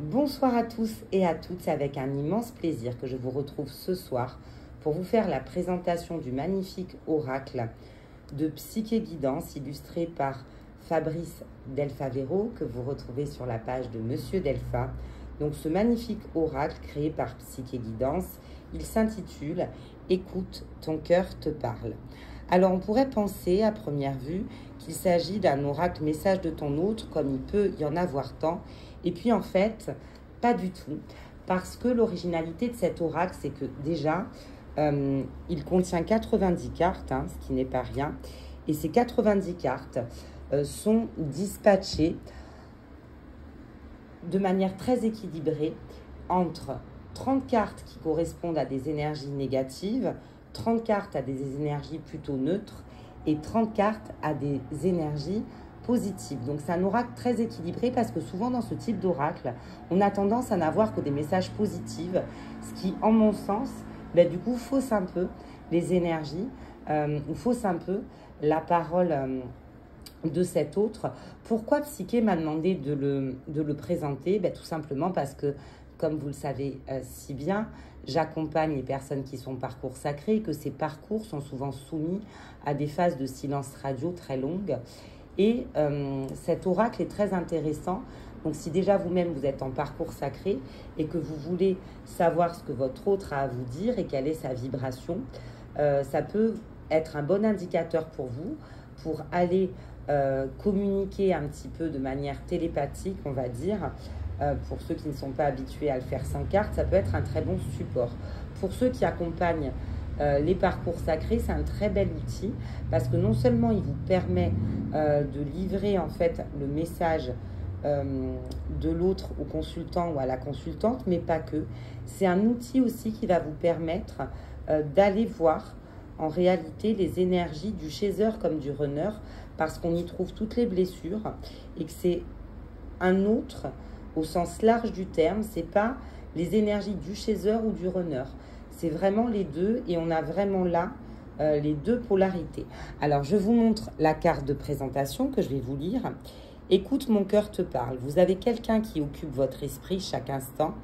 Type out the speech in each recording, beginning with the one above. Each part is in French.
Bonsoir à tous et à toutes, c'est avec un immense plaisir que je vous retrouve ce soir pour vous faire la présentation du magnifique oracle de Psyché Guidance illustré par Fabrice Delfavero que vous retrouvez sur la page de Monsieur Delfa. Donc ce magnifique oracle créé par Psyché Guidance, il s'intitule « Écoute, ton cœur te parle ». Alors on pourrait penser à première vue qu'il s'agit d'un oracle message de ton autre comme il peut y en avoir tant. Et puis en fait, pas du tout, parce que l'originalité de cet oracle, c'est que déjà, il contient 90 cartes, ce qui n'est pas rien, et ces 90 cartes sont dispatchées de manière très équilibrée entre 30 cartes qui correspondent à des énergies négatives, 30 cartes à des énergies plutôt neutres et 30 cartes à des énergies positive. Donc c'est un oracle très équilibré parce que souvent dans ce type d'oracle, on a tendance à n'avoir que des messages positifs, ce qui, en mon sens, du coup, fausse un peu les énergies ou fausse un peu la parole de cet autre. Pourquoi Psyché m'a demandé de le présenter? Tout simplement parce que, comme vous le savez si bien, j'accompagne les personnes qui sont parcours sacrés, que ces parcours sont souvent soumis à des phases de silence radio très longues. Et cet oracle est très intéressant. Donc si déjà vous-même vous êtes en parcours sacré et que vous voulez savoir ce que votre autre a à vous dire et quelle est sa vibration, ça peut être un bon indicateur pour vous pour aller communiquer un petit peu de manière télépathique, on va dire. Pour ceux qui ne sont pas habitués à le faire sans carte, ça peut être un très bon support. Pour ceux qui accompagnent les parcours sacrés, c'est un très bel outil parce que non seulement il vous permet de livrer en fait le message de l'autre au consultant ou à la consultante, mais pas que. C'est un outil aussi qui va vous permettre d'aller voir en réalité les énergies du chaser comme du runner parce qu'on y trouve toutes les blessures et que c'est un autre au sens large du terme, c'est pas les énergies du chaser ou du runner. C'est vraiment les deux et on a vraiment là les deux polarités. Alors, je vous montre la carte de présentation que je vais vous lire. Écoute, mon cœur te parle. Vous avez quelqu'un qui occupe votre esprit chaque instant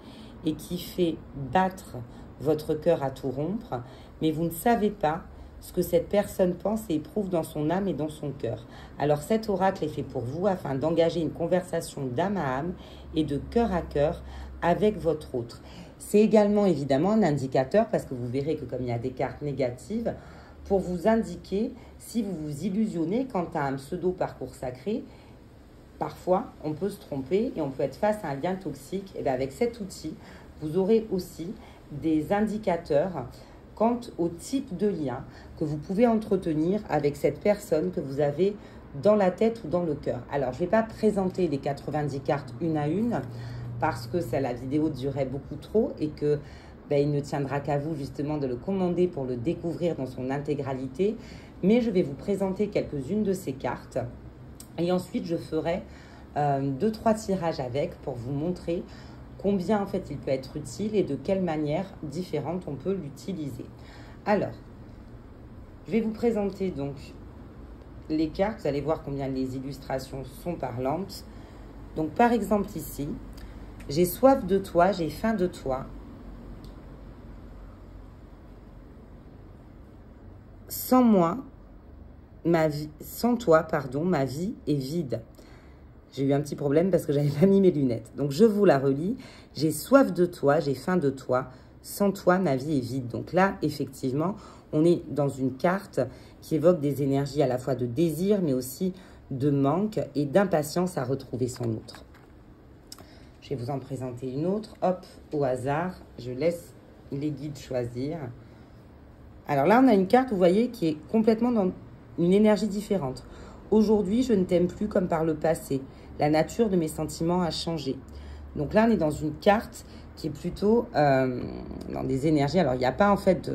et qui fait battre votre cœur à tout rompre, mais vous ne savez pas ce que cette personne pense et éprouve dans son âme et dans son cœur. Alors, cet oracle est fait pour vous afin d'engager une conversation d'âme à âme et de cœur à cœur avec votre autre. C'est également évidemment un indicateur parce que vous verrez que comme il y a des cartes négatives, pour vous indiquer si vous vous illusionnez quant à un pseudo parcours sacré, parfois on peut se tromper et on peut être face à un lien toxique. Et bien avec cet outil, vous aurez aussi des indicateurs quant au type de lien que vous pouvez entretenir avec cette personne que vous avez dans la tête ou dans le cœur. Alors je ne vais pas présenter les 90 cartes une à une, parce que la vidéo durait beaucoup trop et que il ne tiendra qu'à vous justement de le commander pour le découvrir dans son intégralité. Mais je vais vous présenter quelques-unes de ces cartes et ensuite je ferai 2-3 tirages avec pour vous montrer combien en fait il peut être utile et de quelle manière différente on peut l'utiliser. Alors, je vais vous présenter donc les cartes. Vous allez voir combien les illustrations sont parlantes. Donc par exemple ici, j'ai soif de toi, j'ai faim de toi. Sans moi, sans toi, ma vie est vide. J'ai eu un petit problème parce que j'avais pas mis mes lunettes. Donc je vous la relis. J'ai soif de toi, j'ai faim de toi. Sans toi, ma vie est vide. Donc là, effectivement, on est dans une carte qui évoque des énergies à la fois de désir, mais aussi de manque et d'impatience à retrouver son autre. Je vais vous en présenter une autre. Hop, au hasard, je laisse les guides choisir. Alors là, on a une carte, vous voyez, qui est complètement dans une énergie différente. Aujourd'hui, je ne t'aime plus comme par le passé. La nature de mes sentiments a changé. Donc là, on est dans une carte qui est plutôt dans des énergies. Alors, il n'y a pas en fait,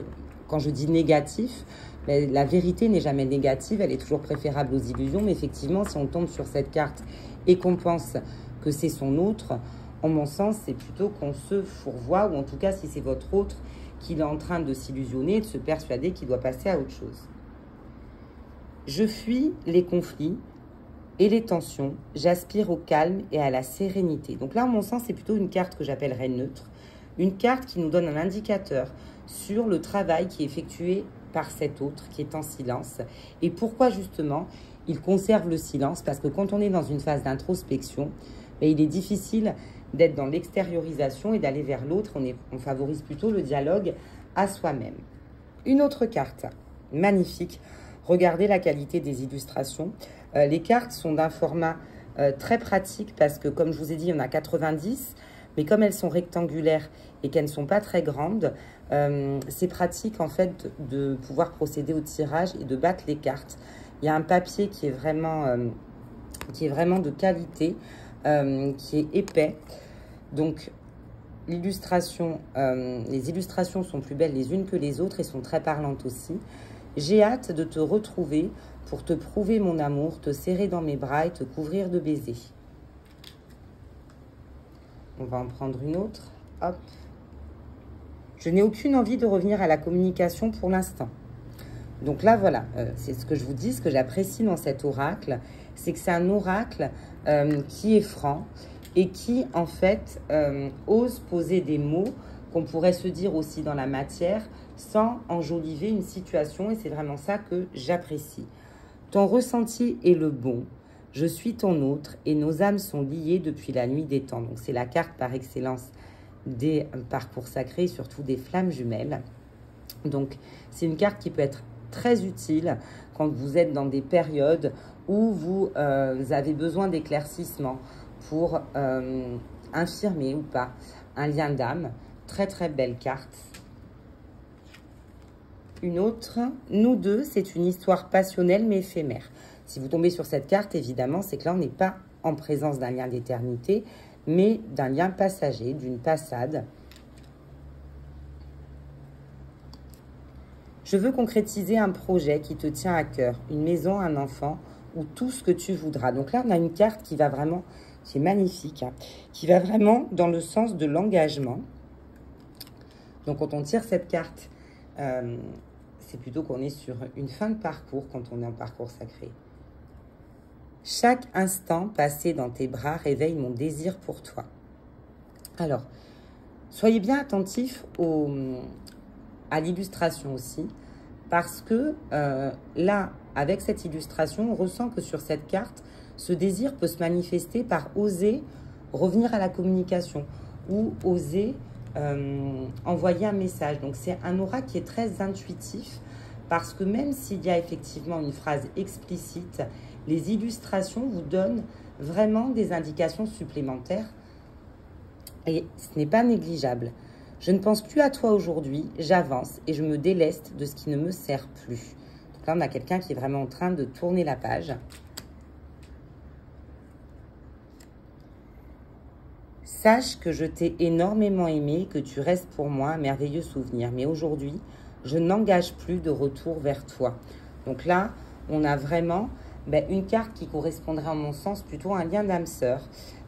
quand je dis négatif, la vérité n'est jamais négative, elle est toujours préférable aux illusions. Mais effectivement, si on tombe sur cette carte et qu'on pense que c'est son autre, en mon sens, c'est plutôt qu'on se fourvoie, ou en tout cas, si c'est votre autre, qu'il est en train de s'illusionner, de se persuader qu'il doit passer à autre chose. Je fuis les conflits, et les tensions. J'aspire au calme et à la sérénité. Donc là, à mon sens, c'est plutôt une carte que j'appellerais neutre. Une carte qui nous donne un indicateur sur le travail qui est effectué par cet autre qui est en silence. Et pourquoi justement il conserve le silence? Parce que quand on est dans une phase d'introspection, il est difficile d'être dans l'extériorisation et d'aller vers l'autre. On favorise plutôt le dialogue à soi-même. Une autre carte, magnifique. Regardez la qualité des illustrations. Les cartes sont d'un format très pratique parce que, comme je vous ai dit, il y en a 90. Mais comme elles sont rectangulaires et qu'elles ne sont pas très grandes, c'est pratique en fait de pouvoir procéder au tirage et de battre les cartes. Il y a un papier qui est vraiment de qualité, qui est épais. Donc, les illustrations sont plus belles les unes que les autres et sont très parlantes aussi. J'ai hâte de te retrouver pour te prouver mon amour, te serrer dans mes bras et te couvrir de baisers. On va en prendre une autre. Hop. Je n'ai aucune envie de revenir à la communication pour l'instant. Donc là, voilà, c'est ce que je vous dis, ce que j'apprécie dans cet oracle, c'est que c'est un oracle qui est franc et qui, en fait, ose poser des mots qu'on pourrait se dire aussi dans la matière sans enjoliver une situation. Et c'est vraiment ça que j'apprécie. Ton ressenti est le bon. Je suis ton autre et nos âmes sont liées depuis la nuit des temps. Donc, c'est la carte par excellence des parcours sacrés, surtout des flammes jumelles. Donc, c'est une carte qui peut être très utile quand vous êtes dans des périodes où vous avez besoin d'éclaircissement pour infirmer ou pas un lien d'âme. Très, très belle carte. Une autre, nous deux, c'est une histoire passionnelle mais éphémère. Si vous tombez sur cette carte, évidemment, c'est que là, on n'est pas en présence d'un lien d'éternité, mais d'un lien passager, d'une passade. Je veux concrétiser un projet qui te tient à cœur, une maison, un enfant, ou tout ce que tu voudras. Donc là, on a une carte qui va vraiment, qui est magnifique, hein, qui va vraiment dans le sens de l'engagement. Donc quand on tire cette carte, c'est plutôt qu'on est sur une fin de parcours quand on est en parcours sacré. Chaque instant passé dans tes bras réveille mon désir pour toi. Alors, soyez bien attentifs à l'illustration aussi, parce que là, avec cette illustration, on ressent que sur cette carte, ce désir peut se manifester par oser revenir à la communication ou oser envoyer un message. Donc, c'est un aura qui est très intuitif, parce que même s'il y a effectivement une phrase explicite, les illustrations vous donnent vraiment des indications supplémentaires et ce n'est pas négligeable. Je ne pense plus à toi aujourd'hui, j'avance et je me déleste de ce qui ne me sert plus. Donc là, on a quelqu'un qui est vraiment en train de tourner la page. Sache que je t'ai énormément aimé, que tu restes pour moi un merveilleux souvenir. Mais aujourd'hui, je n'engage plus de retour vers toi. Donc là, on a vraiment une carte qui correspondrait, à mon sens, plutôt à un lien d'âme sœur.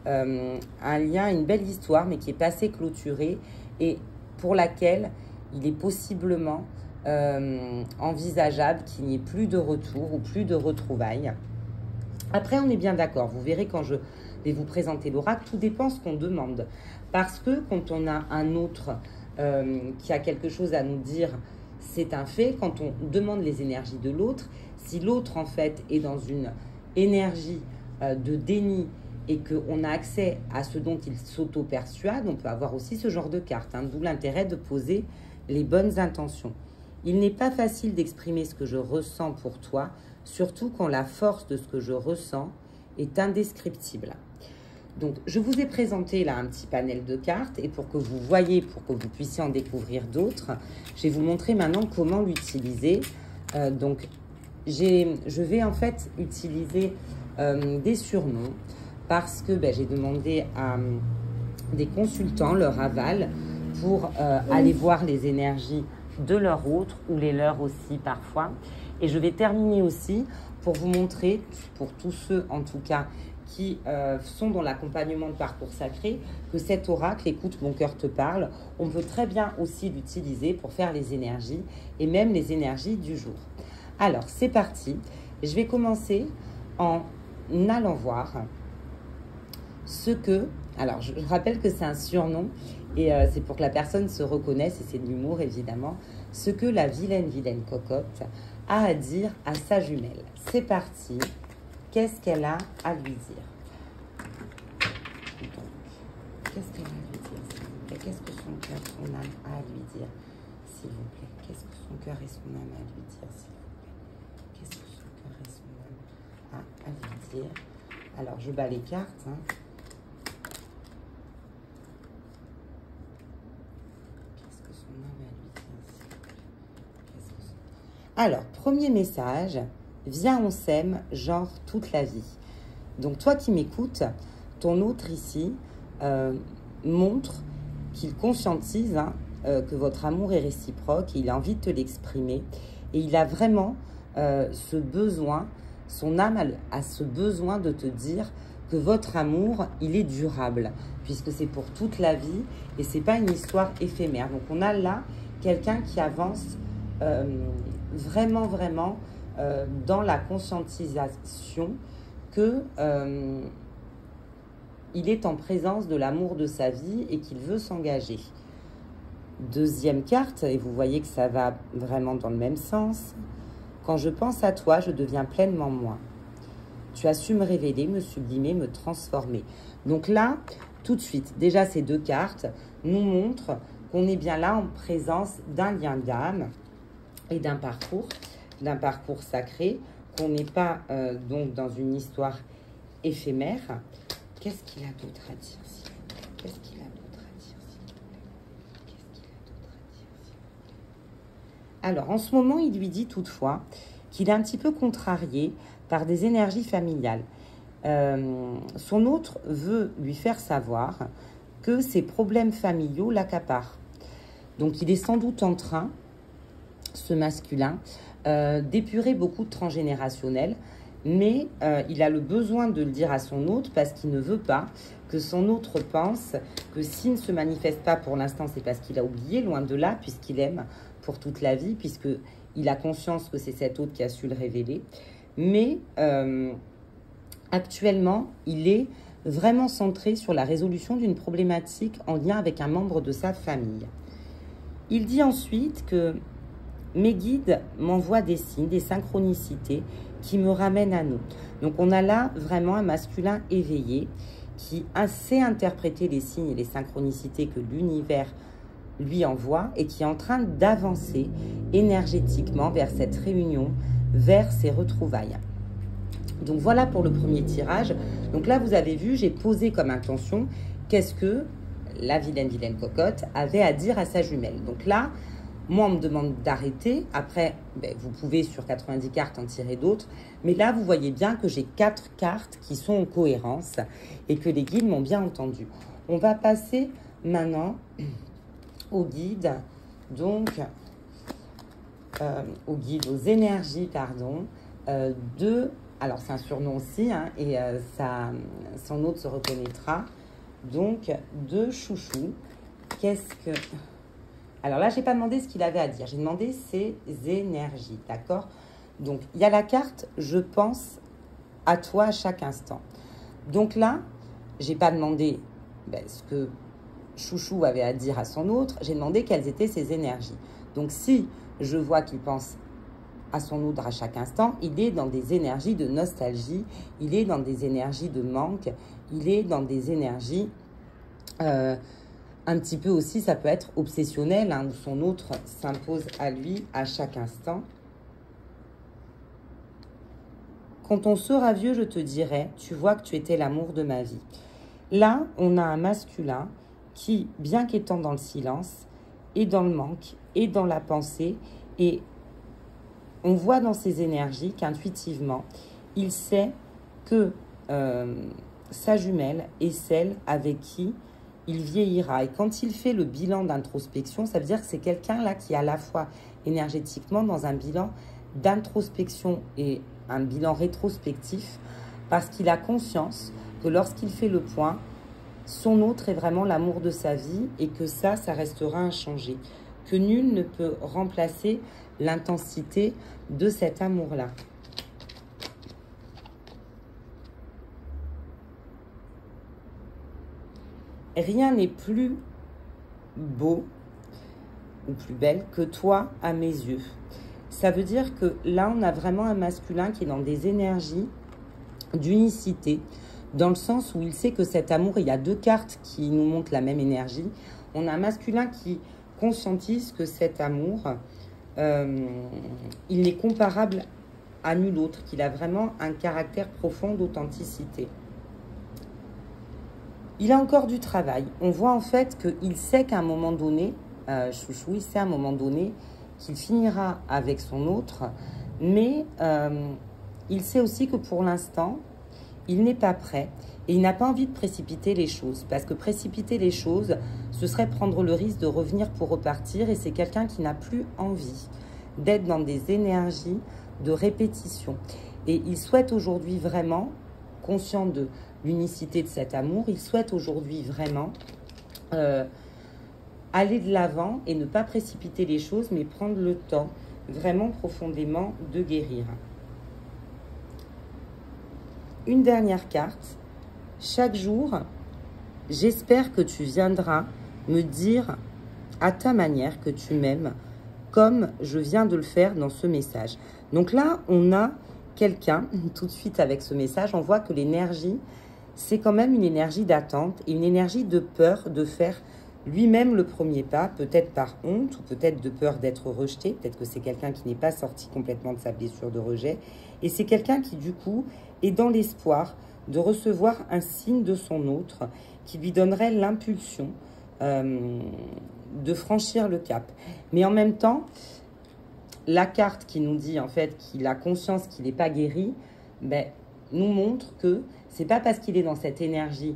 Un lien, une belle histoire, mais qui est passé clôturée et pour laquelle il est possiblement envisageable qu'il n'y ait plus de retour ou plus de retrouvailles. Après, on est bien d'accord. Vous verrez quand je vais vous présenter l'oracle, tout dépend ce qu'on demande. Parce que quand on a un autre qui a quelque chose à nous dire, c'est un fait. Quand on demande les énergies de l'autre, si l'autre, en fait, est dans une énergie de déni et qu'on a accès à ce dont il s'auto-persuade, on peut avoir aussi ce genre de carte. Hein, d'où l'intérêt de poser les bonnes intentions. Il n'est pas facile d'exprimer ce que je ressens pour toi, surtout quand la force de ce que je ressens est indescriptible. Donc, je vous ai présenté là un petit panel de cartes et pour que vous voyez, pour que vous puissiez en découvrir d'autres, je vais vous montrer maintenant comment l'utiliser. Donc, je vais en fait utiliser des surnoms parce que j'ai demandé à des consultants leur aval pour aller voir les énergies de leur autre ou les leurs aussi parfois. Et je vais terminer aussi pour vous montrer, pour tous ceux en tout cas qui sont dans l'accompagnement de parcours sacré, que cet oracle, écoute, mon cœur te parle, on peut très bien aussi l'utiliser pour faire les énergies et même les énergies du jour. Alors, c'est parti. Je vais commencer en allant voir ce que... Alors, je rappelle que c'est un surnom et c'est pour que la personne se reconnaisse, et c'est de l'humour évidemment, ce que la vilaine cocotte a à dire à sa jumelle. C'est parti. Qu'est-ce qu'elle a à lui dire? Qu'est-ce qu'elle a à lui dire, s'il vous plaît? Qu'est-ce que son cœur, son âme a à lui dire, s'il vous plaît? Qu'est-ce que son cœur et son âme a à lui dire, s'il vous plaît? Qu'est-ce que son cœur et son âme a à lui dire? Alors, je bats les cartes. Hein. Qu'est-ce que son âme a à lui dire, s'il vous plaît? Qu'est-ce que son... Alors, premier message, viens, on s'aime, genre toute la vie. Donc, toi qui m'écoutes, ton autre ici montre qu'il conscientise que votre amour est réciproque, il a envie de te l'exprimer et il a vraiment ce besoin, son âme a ce besoin de te dire que votre amour, il est durable, puisque c'est pour toute la vie et c'est pas une histoire éphémère. Donc, on a là quelqu'un qui avance vraiment dans la conscientisation que il est en présence de l'amour de sa vie et qu'il veut s'engager. Deuxième carte, et vous voyez que ça va vraiment dans le même sens. Quand je pense à toi, je deviens pleinement moi. Tu as su me révéler, me sublimer, me transformer. Donc là, tout de suite, déjà ces deux cartes nous montrent qu'on est bien là en présence d'un lien d'âme et d'un parcours sacré, qu'on n'est pas donc dans une histoire éphémère. Qu'est-ce qu'il a d'autre à dire, s'il vous plaît? Qu'est-ce qu'il a d'autre à dire, s'il vous plaît? Qu'est-ce qu'il a d'autre à dire, s'il vous plaît? Alors, en ce moment, il lui dit toutefois qu'il est un petit peu contrarié par des énergies familiales. Son autre veut lui faire savoir que ses problèmes familiaux l'accaparent. Donc, il est sans doute en train, ce masculin, d'épurer beaucoup de transgénérationnel, mais il a le besoin de le dire à son autre parce qu'il ne veut pas que son autre pense que s'il ne se manifeste pas pour l'instant, c'est parce qu'il a oublié, loin de là, puisqu'il aime pour toute la vie, puisqu'il a conscience que c'est cet autre qui a su le révéler. Mais actuellement, il est vraiment centré sur la résolution d'une problématique en lien avec un membre de sa famille. Il dit ensuite que mes guides m'envoient des signes, des synchronicités qui me ramènent à nous. Donc, on a là vraiment un masculin éveillé qui sait interpréter les signes et les synchronicités que l'univers lui envoie et qui est en train d'avancer énergétiquement vers cette réunion, vers ces retrouvailles. Donc, voilà pour le premier tirage. Donc là, vous avez vu, j'ai posé comme intention qu'est-ce que la vilaine cocotte avait à dire à sa jumelle. Donc là, moi, on me demande d'arrêter. Après, vous pouvez sur 90 cartes en tirer d'autres. Mais là, vous voyez bien que j'ai 4 cartes qui sont en cohérence et que les guides m'ont bien entendu. On va passer maintenant aux guides. Donc, aux énergies, pardon, alors, c'est un surnom aussi, hein, et son autre se reconnaîtra. Donc, de Chouchou. Qu'est-ce que... Alors là, je n'ai pas demandé ce qu'il avait à dire. J'ai demandé ses énergies, d'accord? Donc, il y a la carte « Je pense à toi à chaque instant ». Donc là, je n'ai pas demandé ce que Chouchou avait à dire à son autre. J'ai demandé quelles étaient ses énergies. Donc, si je vois qu'il pense à son autre à chaque instant, il est dans des énergies de nostalgie, il est dans des énergies de manque, il est dans des énergies... un petit peu aussi, ça peut être obsessionnel, hein, où son autre s'impose à lui à chaque instant. Quand on sera vieux, je te dirai, tu vois que tu étais l'amour de ma vie. Là, on a un masculin qui, bien qu'étant dans le silence, est dans le manque, est dans la pensée, et on voit dans ses énergies qu'intuitivement, il sait que sa jumelle est celle avec qui il vieillira. Et quand il fait le bilan d'introspection, ça veut dire que c'est quelqu'un là qui est à la fois énergétiquement dans un bilan d'introspection et un bilan rétrospectif, parce qu'il a conscience que lorsqu'il fait le point, son autre est vraiment l'amour de sa vie et que ça restera inchangé. Que nul ne peut remplacer l'intensité de cet amour-là. rien n'est plus beau ou plus belle que toi à mes yeux. Ça veut dire que là, on a vraiment un masculin qui est dans des énergies d'unicité, dans le sens où il sait que cet amour, il y a deux cartes qui nous montrent la même énergie. On a un masculin qui conscientise que cet amour, il n'est comparable à nul autre, qu'il a vraiment un caractère profond d'authenticité. Il a encore du travail. On voit en fait qu'il sait qu'à un moment donné, Chouchou, il sait à un moment donné qu'il finira avec son autre, mais il sait aussi que pour l'instant, il n'est pas prêt et il n'a pas envie de précipiter les choses, parce que précipiter les choses, ce serait prendre le risque de revenir pour repartir, et c'est quelqu'un qui n'a plus envie d'être dans des énergies de répétition. Et il souhaite aujourd'hui vraiment, conscient de l'unicité de cet amour, il souhaite aujourd'hui vraiment aller de l'avant et ne pas précipiter les choses, mais prendre le temps vraiment profondément de guérir. Une dernière carte. Chaque jour, j'espère que tu viendras me dire à ta manière que tu m'aimes, comme je viens de le faire dans ce message. Donc là, on a quelqu'un, tout de suite avec ce message, on voit que l'énergie, c'est quand même une énergie d'attente et une énergie de peur de faire lui-même le premier pas, peut-être par honte ou peut-être de peur d'être rejeté. Peut-être que c'est quelqu'un qui n'est pas sorti complètement de sa blessure de rejet. Et c'est quelqu'un qui, du coup, est dans l'espoir de recevoir un signe de son autre qui lui donnerait l'impulsion de franchir le cap. Mais en même temps, la carte qui nous dit en fait qu'il a conscience qu'il n'est pas guéri, ben, nous montre que c'est pas parce qu'il est dans cette énergie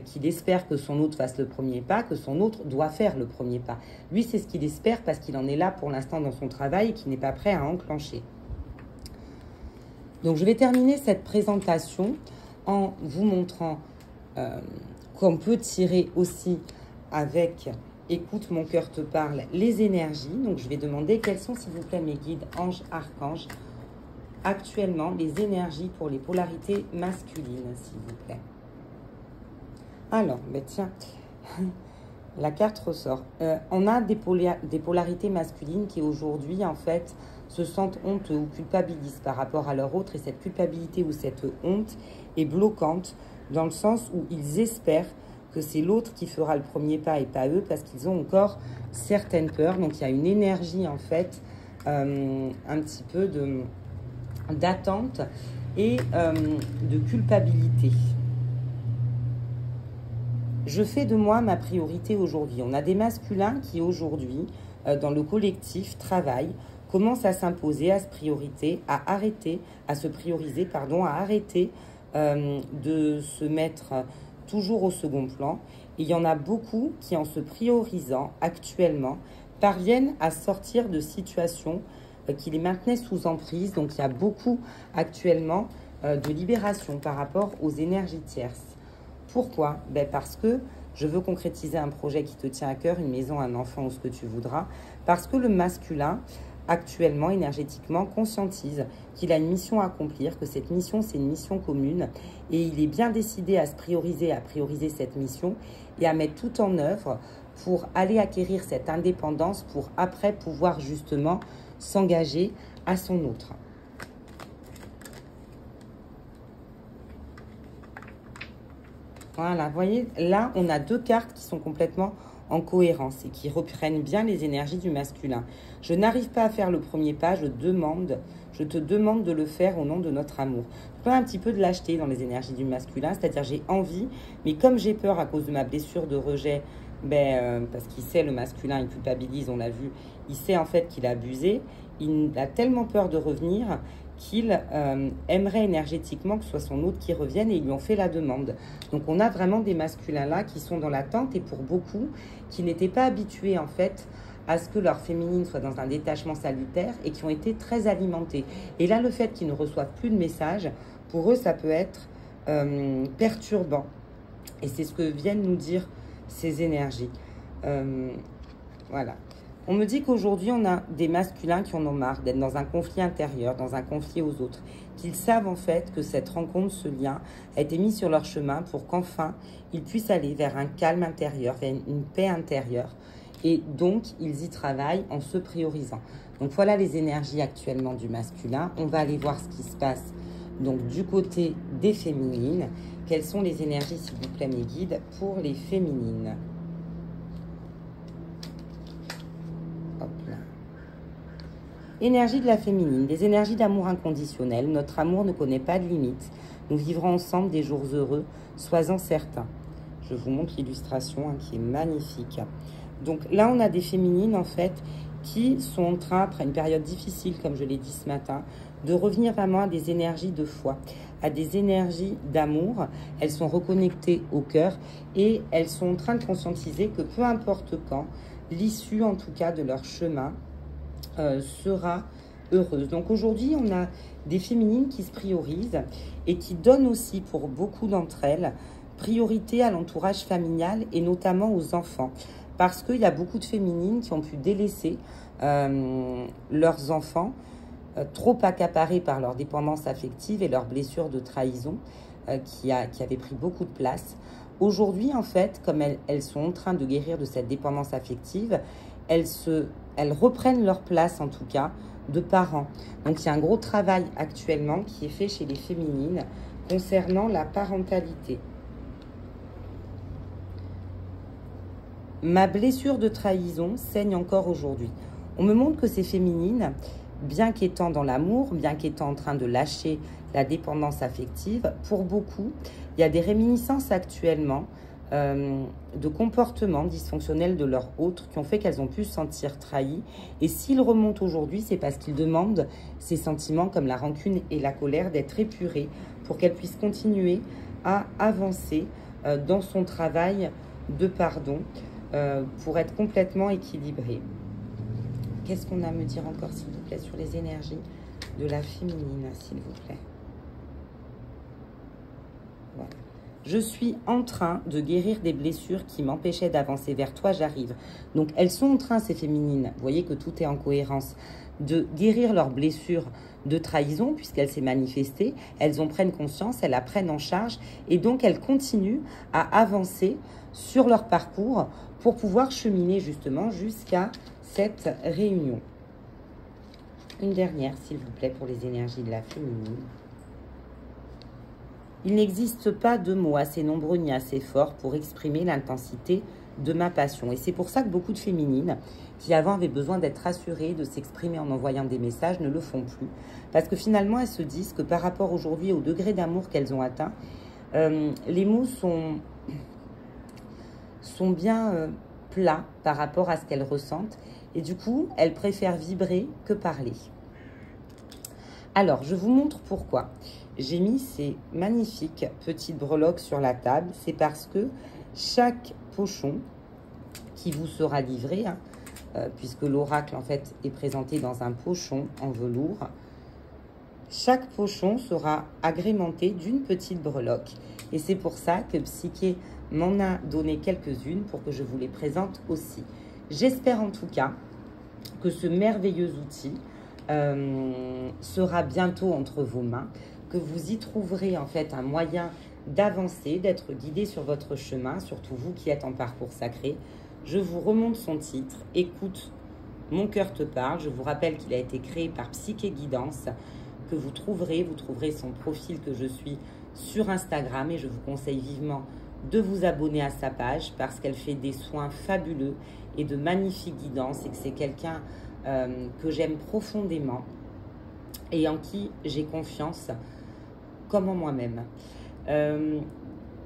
qu'il espère que son autre fasse le premier pas, que son autre doit faire le premier pas. Lui, c'est ce qu'il espère parce qu'il en est là pour l'instant dans son travail et qu'il n'est pas prêt à enclencher. Donc, je vais terminer cette présentation en vous montrant qu'on peut tirer aussi avec « Écoute, mon cœur te parle » les énergies. Donc, je vais demander quels sont, s'il vous plaît, mes guides, anges, archanges, actuellement, les énergies pour les polarités masculines, s'il vous plaît. Alors, ben tiens, la carte ressort. On a des polarités masculines qui aujourd'hui, en fait, se sentent honteux ou culpabilisent par rapport à leur autre. Et cette culpabilité ou cette honte est bloquante dans le sens où ils espèrent que c'est l'autre qui fera le premier pas et pas eux parce qu'ils ont encore certaines peurs. Donc, il y a une énergie, en fait, un petit peu d'attente et de culpabilité. Je fais de moi ma priorité aujourd'hui. On a des masculins qui aujourd'hui, dans le collectif, travaillent, commencent à s'imposer, à se prioriser, à se prioriser, pardon, à arrêter de se mettre toujours au second plan. Et il y en a beaucoup qui, en se priorisant actuellement, parviennent à sortir de situations qui les maintenaient sous emprise. Donc, il y a beaucoup actuellement de libération par rapport aux énergies tierces. Pourquoi? Ben parce que je veux concrétiser un projet qui te tient à cœur, une maison, un enfant ou ce que tu voudras. Parce que le masculin, actuellement, énergétiquement, conscientise qu'il a une mission à accomplir, que cette mission, c'est une mission commune. Et il est bien décidé à se prioriser, à prioriser cette mission et à mettre tout en œuvre pour aller acquérir cette indépendance pour après pouvoir justement s'engager à son autre. Voilà, vous voyez, là, on a deux cartes qui sont complètement en cohérence et qui reprennent bien les énergies du masculin. Je n'arrive pas à faire le premier pas, je te demande de le faire au nom de notre amour. Pas un petit peu de lâcheté dans les énergies du masculin, c'est-à-dire j'ai envie, mais comme j'ai peur à cause de ma blessure de rejet, parce qu'il sait, le masculin, il culpabilise, on l'a vu, il sait en fait qu'il a abusé, il a tellement peur de revenir qu'il aimerait énergétiquement que ce soit son autre qui revienne et ils lui ont fait la demande. Donc, on a vraiment des masculins là qui sont dans l'attente et pour beaucoup, qui n'étaient pas habitués en fait à ce que leur féminine soit dans un détachement salutaire et qui ont été très alimentés. Et là, le fait qu'ils ne reçoivent plus de messages, pour eux, ça peut être perturbant. Et c'est ce que viennent nous dire ces énergies. Voilà. On me dit qu'aujourd'hui, on a des masculins qui en ont marre d'être dans un conflit intérieur, dans un conflit aux autres, qu'ils savent en fait que cette rencontre, ce lien, a été mis sur leur chemin pour qu'enfin, ils puissent aller vers un calme intérieur, vers une paix intérieure. Et donc, ils y travaillent en se priorisant. Donc, voilà les énergies actuellement du masculin. On va aller voir ce qui se passe donc du côté des féminines. Quelles sont les énergies, s'il vous plaît, mes guides, pour les féminines? Énergie de la féminine, des énergies d'amour inconditionnel. Notre amour ne connaît pas de limite. Nous vivrons ensemble des jours heureux, sois-en certain. Je vous montre l'illustration qui est magnifique. Donc là, on a des féminines, en fait, qui sont en train, après une période difficile, comme je l'ai dit ce matin, de revenir vraiment à des énergies de foi, à des énergies d'amour. Elles sont reconnectées au cœur et elles sont en train de conscientiser que peu importe quand, l'issue, en tout cas, de leur chemin, sera heureuse. Donc aujourd'hui, on a des féminines qui se priorisent et qui donnent aussi, pour beaucoup d'entre elles, priorité à l'entourage familial et notamment aux enfants. Parce qu'il y a beaucoup de féminines qui ont pu délaisser leurs enfants, trop accaparés par leur dépendance affective et leurs blessures de trahison qui avaient pris beaucoup de place. Aujourd'hui, en fait, comme elles sont en train de guérir de cette dépendance affective, elles reprennent leur place, en tout cas, de parents. Donc, il y a un gros travail actuellement qui est fait chez les féminines concernant la parentalité. Ma blessure de trahison saigne encore aujourd'hui. On me montre que ces féminines, bien qu'étant dans l'amour, bien qu'étant en train de lâcher la dépendance affective, pour beaucoup, il y a des réminiscences actuellement de comportements dysfonctionnels de leurs autres qui ont fait qu'elles ont pu se sentir trahies. Et s'ils remontent aujourd'hui, c'est parce qu'ils demandent ces sentiments comme la rancune et la colère d'être épurés pour qu'elles puissent continuer à avancer dans son travail de pardon pour être complètement équilibrée. Qu'est-ce qu'on a à me dire encore, s'il vous plaît, sur les énergies de la féminine, s'il vous plaît? Voilà. Je suis en train de guérir des blessures qui m'empêchaient d'avancer vers toi, j'arrive. Donc, elles sont en train, ces féminines, vous voyez que tout est en cohérence, de guérir leurs blessures de trahison, puisqu'elle s'est manifestée. Elles en prennent conscience, elles la prennent en charge, et donc elles continuent à avancer sur leur parcours pour pouvoir cheminer justement jusqu'à cette réunion. Une dernière, s'il vous plaît, pour les énergies de la féminine. Il n'existe pas de mots assez nombreux ni assez forts pour exprimer l'intensité de ma passion. Et c'est pour ça que beaucoup de féminines, qui avant avaient besoin d'être rassurées, de s'exprimer en envoyant des messages, ne le font plus. Parce que finalement, elles se disent que par rapport aujourd'hui au degré d'amour qu'elles ont atteint, les mots sont bien plats par rapport à ce qu'elles ressentent. Et du coup, elles préfèrent vibrer que parler. Alors, je vous montre pourquoi. J'ai mis ces magnifiques petites breloques sur la table. C'est parce que chaque pochon qui vous sera livré, puisque l'oracle en fait est présenté dans un pochon en velours, chaque pochon sera agrémenté d'une petite breloque. Et c'est pour ça que Psyché m'en a donné quelques-unes pour que je vous les présente aussi. J'espère en tout cas que ce merveilleux outil sera bientôt entre vos mains, que vous y trouverez en fait un moyen d'avancer, d'être guidé sur votre chemin, surtout vous qui êtes en parcours sacré. Je vous remonte son titre, Écoute, mon cœur te parle. Je vous rappelle qu'il a été créé par Psyché Guidance, que vous trouverez son profil que je suis sur Instagram, et je vous conseille vivement de vous abonner à sa page parce qu'elle fait des soins fabuleux et de magnifiques guidances, et que c'est quelqu'un que j'aime profondément et en qui j'ai confiance comme en moi-même.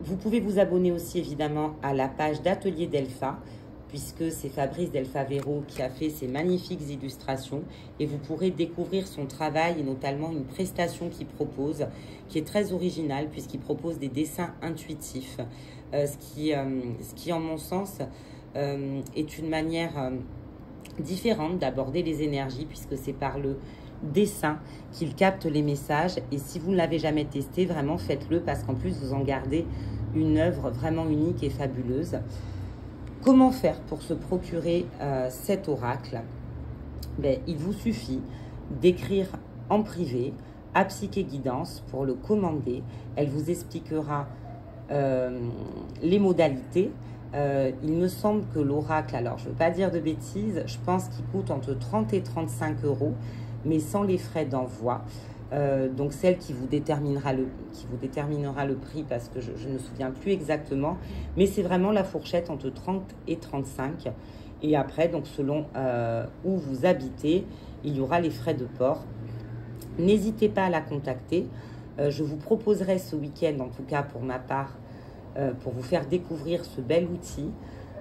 Vous pouvez vous abonner aussi évidemment à la page d'Atelier Delpha, puisque c'est Fabrice Delpha-Vero qui a fait ces magnifiques illustrations, et vous pourrez découvrir son travail et notamment une prestation qu'il propose, qui est très originale puisqu'il propose des dessins intuitifs, ce qui en mon sens est une manière différente d'aborder les énergies, puisque c'est par le dessin qu'il capte les messages. Et si vous ne l'avez jamais testé, vraiment faites-le, parce qu'en plus vous en gardez une œuvre vraiment unique et fabuleuse. Comment faire pour se procurer cet oracle? Ben, il vous suffit d'écrire en privé à Psyché Guidance pour le commander. Elle vous expliquera les modalités. Il me semble que l'oracle, alors je ne veux pas dire de bêtises, je pense qu'il coûte entre 30 et 35 €, mais sans les frais d'envoi. Donc celle qui vous déterminera le prix, parce que je ne me souviens plus exactement, mais c'est vraiment la fourchette entre 30 et 35. Et après, donc selon où vous habitez, il y aura les frais de port. N'hésitez pas à la contacter. Je vous proposerai ce week-end, en tout cas pour ma part, pour vous faire découvrir ce bel outil.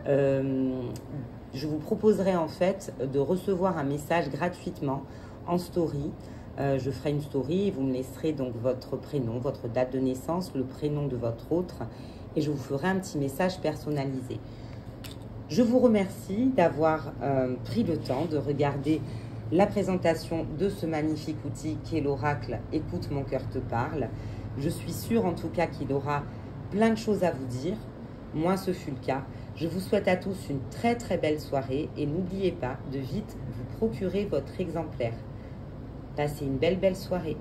Je vous proposerai en fait de recevoir un message gratuitement en story. Je ferai une story et vous me laisserez donc votre prénom, votre date de naissance, le prénom de votre autre, et je vous ferai un petit message personnalisé. Je vous remercie d'avoir pris le temps de regarder la présentation de ce magnifique outil qui est l'oracle « Écoute, mon cœur te parle ». Je suis sûre en tout cas qu'il aura plein de choses à vous dire. Moi, ce fut le cas. Je vous souhaite à tous une très très belle soirée et n'oubliez pas de vite vous procurer votre exemplaire. Passez une belle soirée.